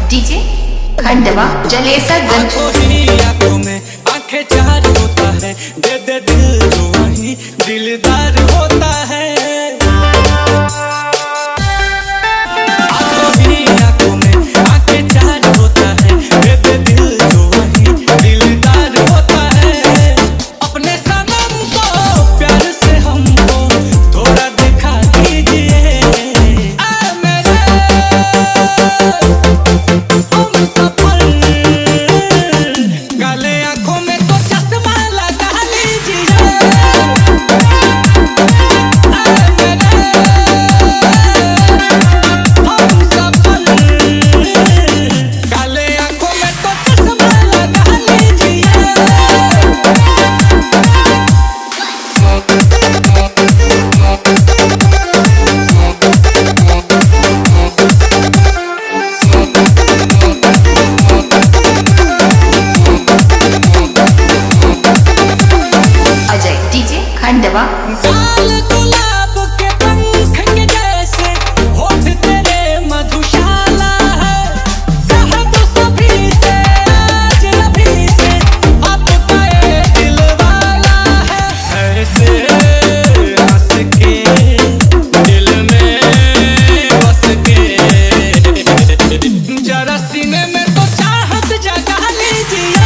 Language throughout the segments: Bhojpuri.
डीजे खंडवा जलेसरगंज। आंखों में आंखें चार होता है, दे दे दिल जो वही दिलदार होता है। आंखों में आंखें चार होता है, दे दे दिल जो वही दिलदार होता है। अपने सनम को प्यार से हमको थोड़ा दिखा दीजिए। मेरे हम सफल काले आंखों में तो चश्मा लगा लीजिए। हम सफल काले आंखों में तो चश्मा लगा लीजिए। अजय डीजे खंडवा। लाल गुलाब के पंख के जैसे होठ तेरे मधुशाला है। कहा तो सभी से आज अभी से आपका ये दिल वाला है। ऐसे हंस के दिल में बस के जरा सीने में तो चाहत जगा लीजिए।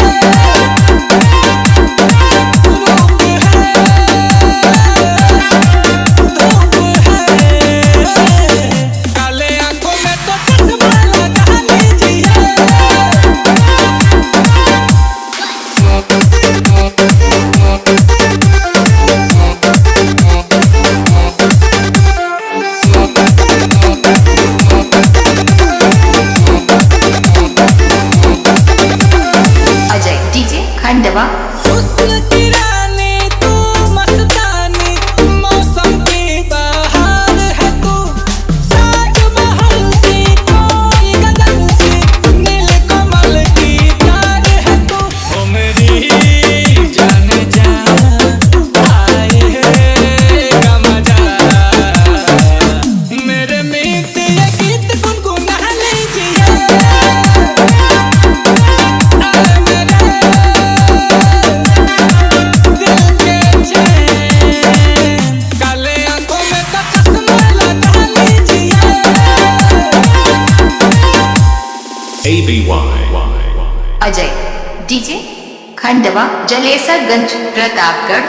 काले आंखों में तो चश्मा लगा लीजिए। अजय डीजे खंडवा। हुस्न की रानी तू मस्तानी, मौसम की बहार है तू। ताजमहल सी कोई गगन सी, नीलकमल की तार है तू। ओ मेरी जान जा आए का मजा। मेरे मीत ये गीत गुनगुना लीजिए। काले आंखों में तो चश्मा लगा लीजिए। अजय डीजे खंडवा जलेसरगंज प्रतापगढ़।